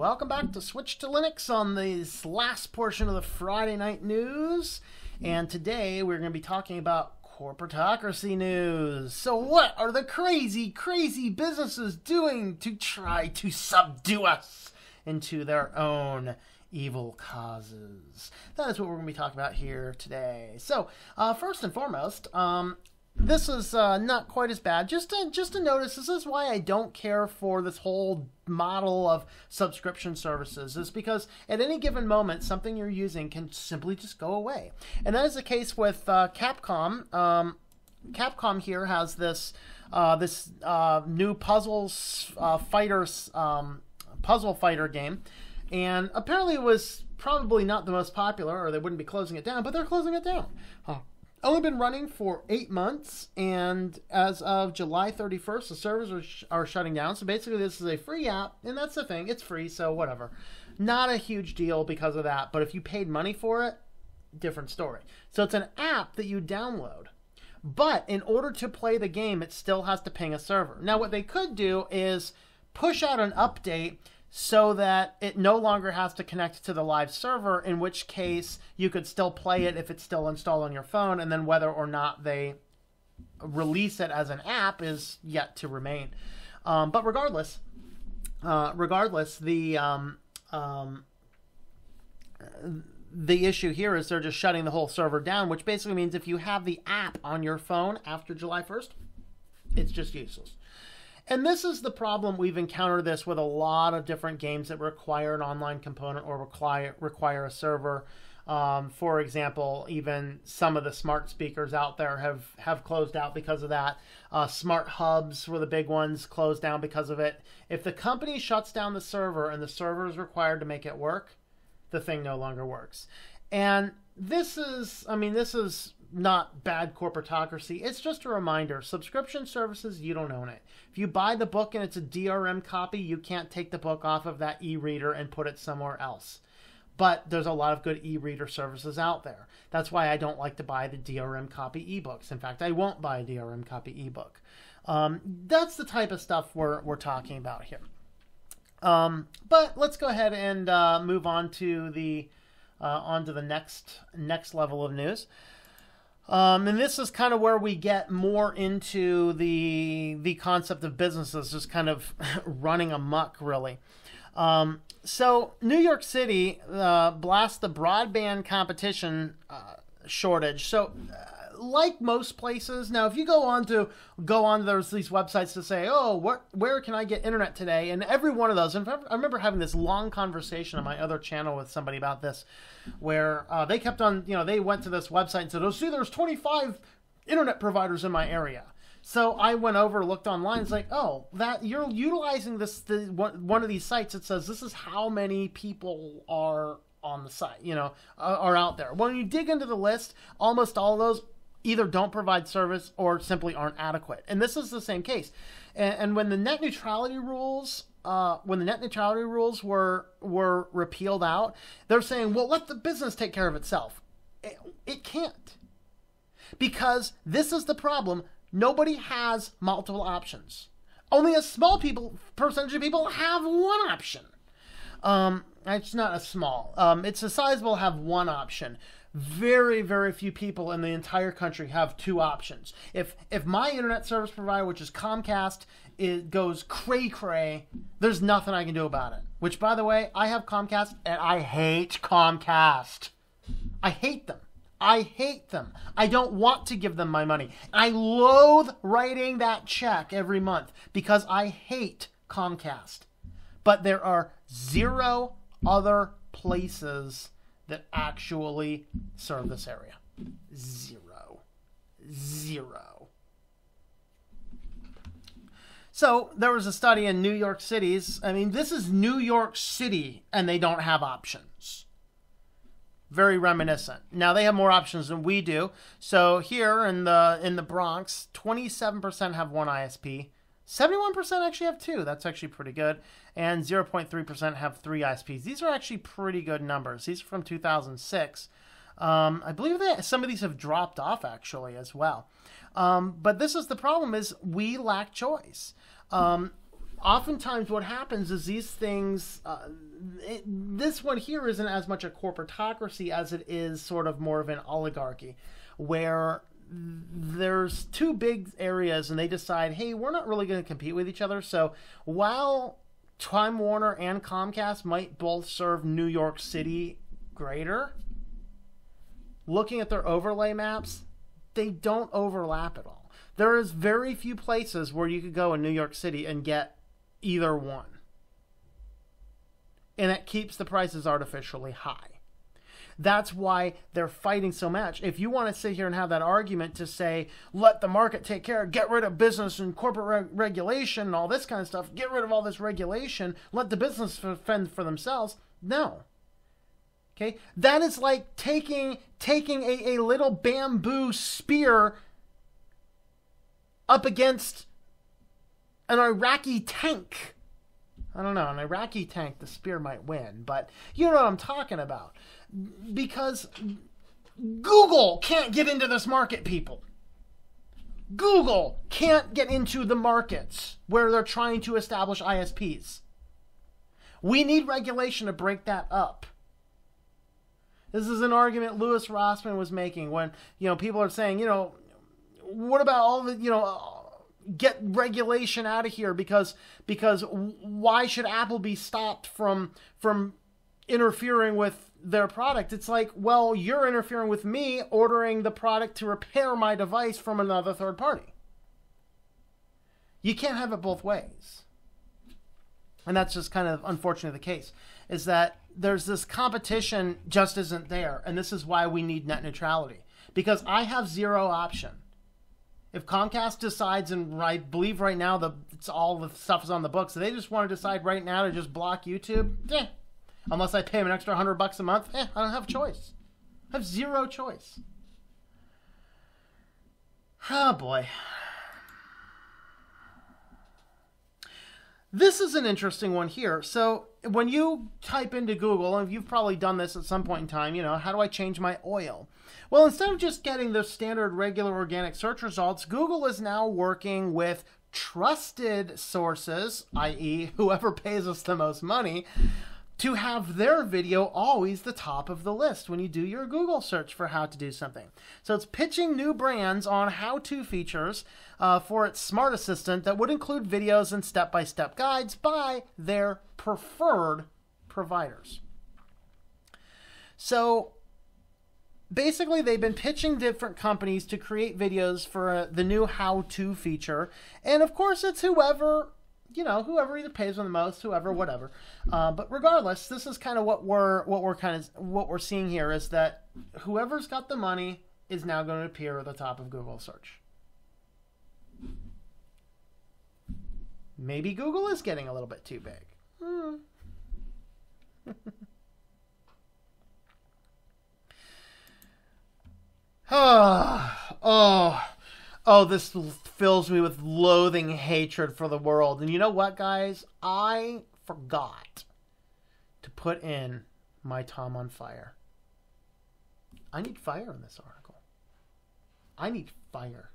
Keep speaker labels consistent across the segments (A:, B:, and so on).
A: Welcome back to Switch to Linux on this last portion of the Friday night news. And today we're going to be talking about corporatocracy news. So what are the crazy businesses doing to try to subdue us into their own evil causes? That is what we're going to be talking about here today. So first and foremost, this is not quite as bad. Just to notice, this is why I don't care for this whole model of subscription services, is because at any given moment, something you're using can simply just go away. And that is the case with Capcom. Capcom here has this new puzzle fighter game, and apparently it was probably not the most popular, or they wouldn't be closing it down, but they're closing it down. Only been running for 8 months, and as of July 31st, the servers are shutting down. So basically, this is a free app, and that's the thing. It's free, so whatever. Not a huge deal because of that, but if you paid money for it, different story. So it's an app that you download. But in order to play the game, it still has to ping a server. Now, what they could do is push out an update so that it no longer has to connect to the live server, in which case you could still play it if it's still installed on your phone, and then whether or not they release it as an app is yet to remain. But regardless, the issue here is they're just shutting the whole server down, which basically means if you have the app on your phone after July 1st, it's just useless. And this is the problem. We've encountered this with a lot of different games that require an online component or require a server. For example, even some of the smart speakers out there have closed out because of that. Smart hubs were the big ones, closed down because of it. If the company shuts down the server and the server is required to make it work, the thing no longer works. And this is not bad corporatocracy. It's just a reminder. Subscription services, you don't own it. If you buy the book and it's a DRM copy, you can't take the book off of that e-reader and put it somewhere else. But there's a lot of good e-reader services out there. That's why I don't like to buy the DRM copy ebooks. In fact, I won't buy a DRM copy ebook. That's the type of stuff we're talking about here. But let's go ahead and move on to the next level of news. And this is kind of where we get more into the concept of businesses just kind of running amok, really. So New York City blasts the broadband competition shortage. So like most places, now if you go on there's these websites to say, where can I get internet today? And every one of those, and I remember having this long conversation on my other channel with somebody about this, where they kept on, they went to this website and said, there's 25 internet providers in my area. So I went over, looked online, it's like, that you're utilizing one of these sites that says this is how many people are on the site, are out there. When you dig into the list, almost all of those either don't provide service or simply aren't adequate. And this is the same case. And when the net neutrality rules were repealed out, they're saying, well, let the business take care of itself. It can't. Because this is the problem. Nobody has multiple options. Only a small percentage of people have one option. It's not a small. It's a sizable have one option. Very, very few people in the entire country have two options. If my internet service provider, which is Comcast, goes cray-cray, there's nothing I can do about it. Which, by the way, I have Comcast, and I hate Comcast. I hate them. I don't want to give them my money. I loathe writing that check every month because I hate Comcast. But there are 0 other places that actually serve this area. 0. So there was a study in New York City's. This is New York City, and they don't have options. Very reminiscent. Now they have more options than we do. So here in the Bronx, 27% have one ISP. 71% actually have two. That's actually pretty good. And 0.3% have three ISPs. These are actually pretty good numbers. These are from 2006. I believe that some of these have dropped off actually as well. But this is the problem, is we lack choice. oftentimes what happens is these things, this one here isn't as much a corporatocracy as it is sort of more of an oligarchy, where there's two big areas and they decide, hey, we're not really going to compete with each other. So while Time Warner and Comcast might both serve New York City greater, looking at their overlay maps, they don't overlap at all. There is very few places where you could go in New York City and get either one. And it keeps the prices artificially high. That's why they're fighting so much. If you want to sit here and have that argument to say, let the market take care, get rid of business and corporate regulation and all this kind of stuff, get rid of all this regulation, let the business fend for themselves. No. Okay? That is like taking a little bamboo spear up against an Iraqi tank. I don't know, an Iraqi tank, the spear might win, but you know what I'm talking about. Because Google can't get into this market, people. Google can't get into the markets where they're trying to establish ISPs. We need regulation to break that up. This is an argument Louis Rossmann was making when, people are saying, what about all the, get regulation out of here because why should Apple be stopped from interfering with their product? It's like, well, you're interfering with me ordering the product to repair my device from another third party. You can't have it both ways. And that's just kind of unfortunately the case, is that there's this competition just isn't there. And this is why we need net neutrality, because I have zero option. If Comcast decides, and I believe right now it's all the stuff is on the books, so they just want to decide right now to just block YouTube, unless I pay them an extra $100 a month, I don't have a choice. I have zero choice. Oh boy. This is an interesting one here. So when you type into Google, and you've probably done this at some point in time, how do I change my oil? Well, instead of just getting the standard regular organic search results, Google is now working with trusted sources, i.e. whoever pays us the most money, to have their video always the top of the list when you do your Google search for how to do something. So it's pitching new brands on how-to features for its smart assistant that would include videos and step-by-step guides by their preferred providers. So basically, they've been pitching different companies to create videos for the new how-to feature. And of course, it's whoever either pays them the most, whatever. But regardless, this is kind of what we're seeing here, is that whoever's got the money is now going to appear at the top of Google search. Maybe Google is getting a little bit too big. This fills me with loathing hatred for the world. And you know what, guys? I forgot to put in my Tom on fire. I need fire in this article. I need fire.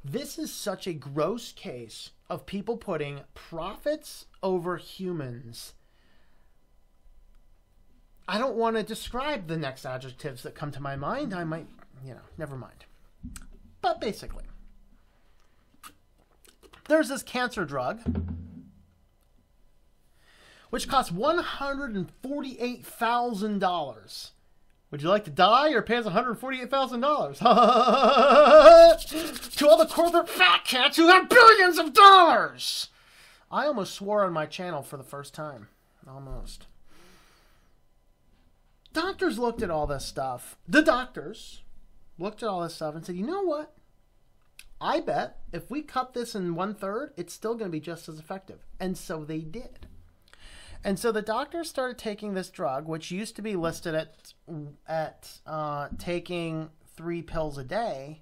A: This is such a gross case of people putting profits over humans. I don't want to describe the next adjectives that come to my mind. I might, never mind. But basically, there's this cancer drug which costs $148,000. Would you like to die or pay us $148,000? To all the corporate fat cats who have billions of dollars! I almost swore on my channel for the first time. Almost. Doctors looked at all this stuff. The doctors looked at all this stuff and said, you know what? I bet if we cut this in 1/3, it's still going to be just as effective. And so they did. And so the doctors started taking this drug, which used to be listed at taking 3 pills a day,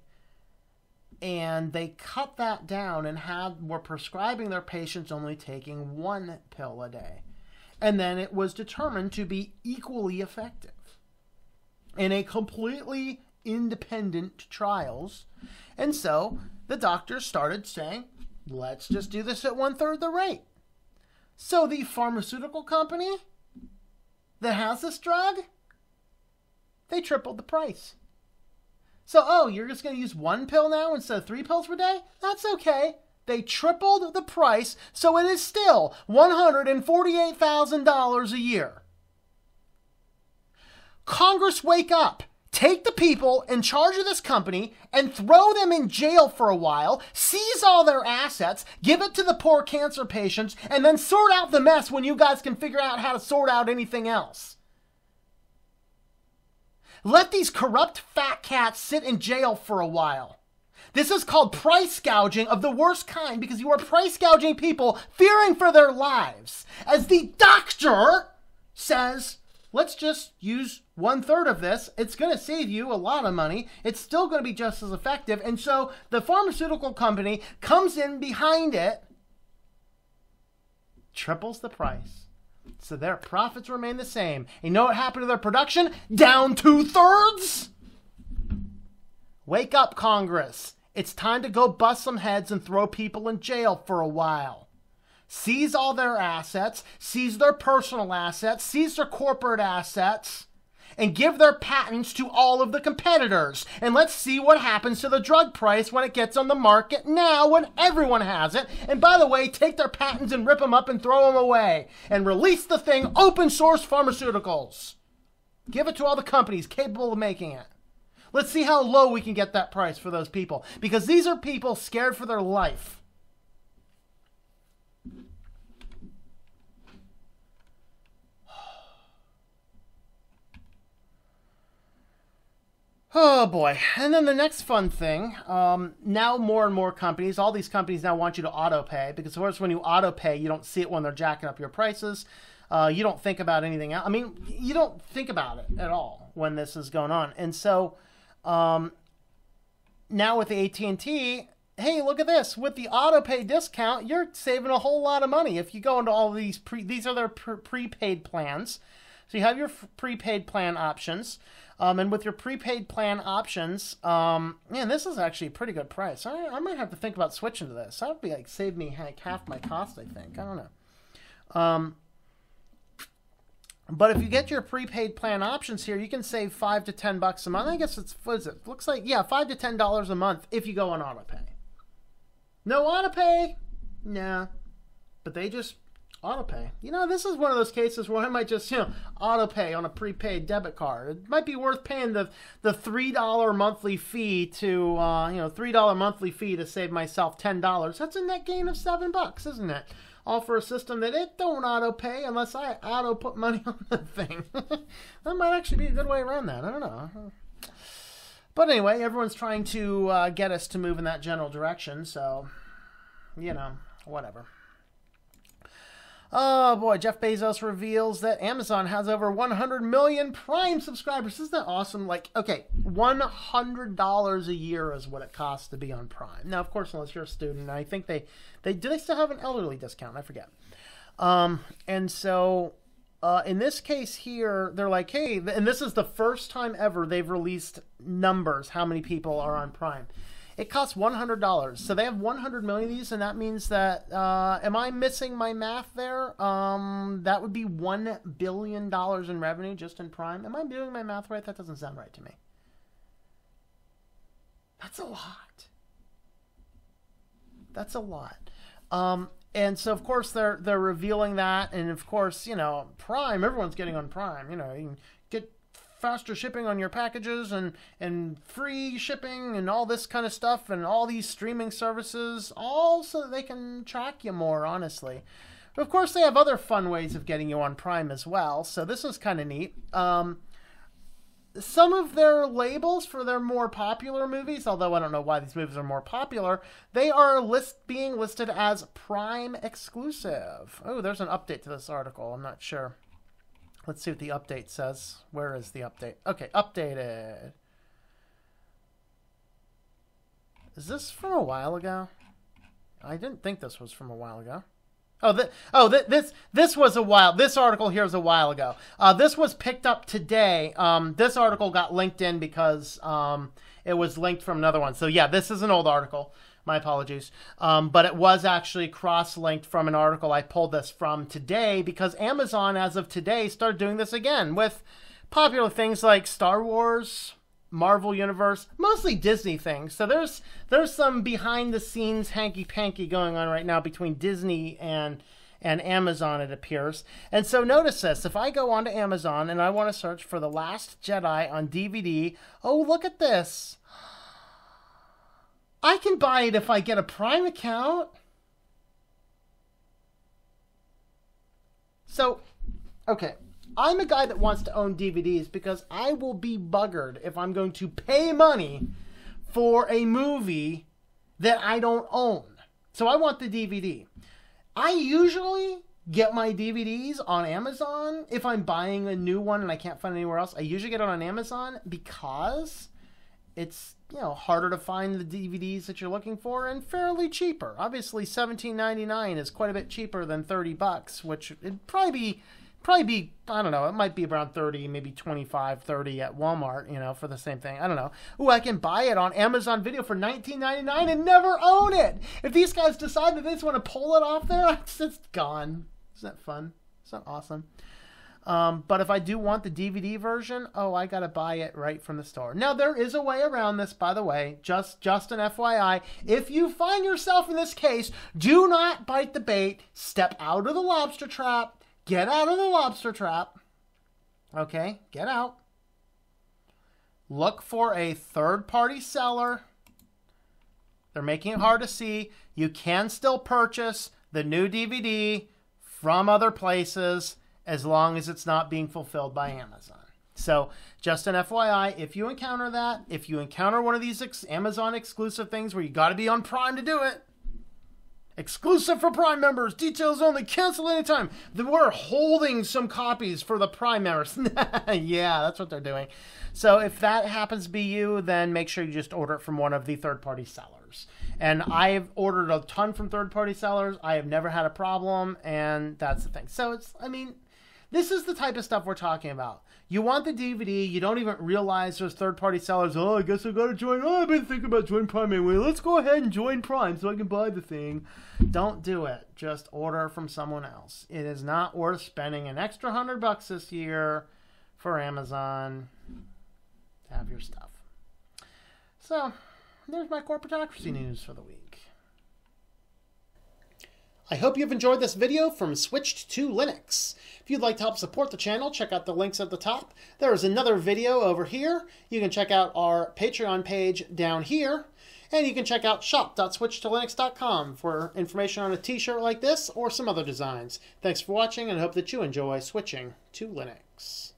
A: and they cut that down and were prescribing their patients only taking 1 pill a day. And then it was determined to be equally effective in a completely independent trials. And so the doctors started saying, Let's just do this at 1/3 the rate. So the pharmaceutical company that has this drug, they tripled the price. So, oh, you're just going to use 1 pill now instead of 3 pills per day? That's okay. They tripled the price, so it is still $148,000 a year. Congress, wake up. Take the people in charge of this company and throw them in jail for a while, seize all their assets, give it to the poor cancer patients, and then sort out the mess when you guys can figure out how to sort out anything else. Let these corrupt fat cats sit in jail for a while. This is called price gouging of the worst kind because you are price gouging people fearing for their lives. As the doctor says, let's just use 1/3 of this. It's going to save you a lot of money. It's still going to be just as effective. And so the pharmaceutical company comes in behind it, triples the price. So their profits remain the same. And you know what happened to their production? Down 2/3? Wake up, Congress. It's time to go bust some heads and throw people in jail for a while. Seize all their assets, seize their personal assets, seize their corporate assets, and give their patents to all of the competitors. And let's see what happens to the drug price when it gets on the market now when everyone has it. And by the way, take their patents and rip them up and throw them away. And release the thing, open source pharmaceuticals. Give it to all the companies capable of making it. Let's see how low we can get that price for those people. Because these are people scared for their life. Oh boy. And then the next fun thing, now more and more companies, all these companies now want you to auto pay, because of course when you auto pay, you don't see it when they're jacking up your prices. You don't think about anything else. I mean, you don't think about it at all when this is going on. And so now with the AT&T, hey, look at this. With the auto pay discount, you're saving a whole lot of money. If you go into all these, these are their prepaid plans. So you have your prepaid plan options. And with your prepaid plan options, man, this is actually a pretty good price. I might have to think about switching to this. That would be like save me like half my cost, I think. I don't know. But if you get your prepaid plan options here, you can save $5 to $10 a month. I guess it's, what is it? Looks like, yeah, $5 to $10 a month if you go on auto pay. No auto pay? Nah. But they just auto pay. You know, this is one of those cases where I might just, auto pay on a prepaid debit card. It might be worth paying the $3 monthly fee to, $3 monthly fee to save myself $10. That's a net gain of $7, isn't it? All for a system that it don't auto pay unless I auto put money on the thing. That might actually be a good way around that. I don't know. But anyway, everyone's trying to get us to move in that general direction. So, whatever. Oh boy, Jeff Bezos reveals that Amazon has over 100 million Prime subscribers. Isn't that awesome? Like, okay, $100 a year is what it costs to be on Prime. Now, of course, unless you're a student, I think do they still have an elderly discount? I forget. And so in this case here, they're like, hey, and this is the first time ever they've released numbers, how many people are on Prime. It costs $100. So they have 100 million of these, and that means that, am I missing my math there? That would be $1 billion in revenue just in Prime. Am I doing my math right? That doesn't sound right to me. That's a lot. That's a lot. And so, of course, they're revealing that. And, of course, Prime, everyone's getting on Prime. You can get faster shipping on your packages and free shipping and all this kind of stuff and all these streaming services, all so that they can track you more, honestly. But, of course, they have other fun ways of getting you on Prime as well. So this is kind of neat. Some of their labels for their more popular movies, although I don't know why these movies are more popular, they are being listed as Prime exclusive. Oh, there's an update to this article. I'm not sure. Let's see what the update says. Where is the update? Okay, updated. Is this from a while ago? I didn't think this was from a while ago. This was a while. This article here is a while ago. This was picked up today. This article got linked in because it was linked from another one. So yeah, this is an old article. My apologies. But it was actually cross-linked from an article I pulled this from today, because Amazon, as of today, started doing this again with popular things like Star Wars, Marvel Universe, mostly Disney things. So there's some behind-the-scenes hanky-panky going on right now between Disney and Amazon, it appears. And so notice this. If I go onto Amazon and I want to search for The Last Jedi on DVD, oh, look at this. I can buy it if I get a Prime account. So, okay. I'm a guy that wants to own DVDs because I will be buggered if I'm going to pay money for a movie that I don't own. So I want the DVD. I usually get my DVDs on Amazon. If I'm buying a new one and I can't find it anywhere else, I usually get it on Amazon because it's, harder to find the DVDs that you're looking for and fairly cheaper. Obviously, $17.99 is quite a bit cheaper than $30, which it'd probably be, I don't know, it might be around 30, maybe 25, 30 at Walmart, for the same thing. I don't know. Ooh, I can buy it on Amazon Video for $19.99 and never own it. If these guys decide that they just want to pull it off there, it's gone. Isn't that fun? Isn't that awesome? But if I do want the DVD version, I got to buy it right from the store. Now, there is a way around this, by the way, just an FYI. If you find yourself in this case, do not bite the bait. Step out of the lobster trap. Get out of the lobster trap. Okay, get out. Look for a third-party seller. They're making it hard to see. You can still purchase the new DVD from other places as long as it's not being fulfilled by Amazon. So, just an FYI, if you encounter that, if you encounter one of these Amazon exclusive things where you got to be on Prime to do it, exclusive for Prime members, details only, cancel anytime. We're holding some copies for the Prime members. Yeah, that's what they're doing. So if that happens to be you, then make sure you just order it from one of the third-party sellers. And I've ordered a ton from third-party sellers. I have never had a problem, and that's the thing. So this is the type of stuff we're talking about. You want the DVD, you don't even realize there's third-party sellers. I guess I gotta join. I've been thinking about joining Prime anyway. Let's go ahead and join Prime so I can buy the thing. Don't do it. Just order from someone else. It is not worth spending an extra $100 this year for Amazon to have your stuff. So, there's my corporatocracy news for the week. I hope you've enjoyed this video from Switched to Linux. If you'd like to help support the channel, check out the links at the top. There is another video over here. You can check out our Patreon page down here. And you can check out shop.switchtolinux.com for information on a t-shirt like this or some other designs. Thanks for watching and I hope that you enjoy switching to Linux.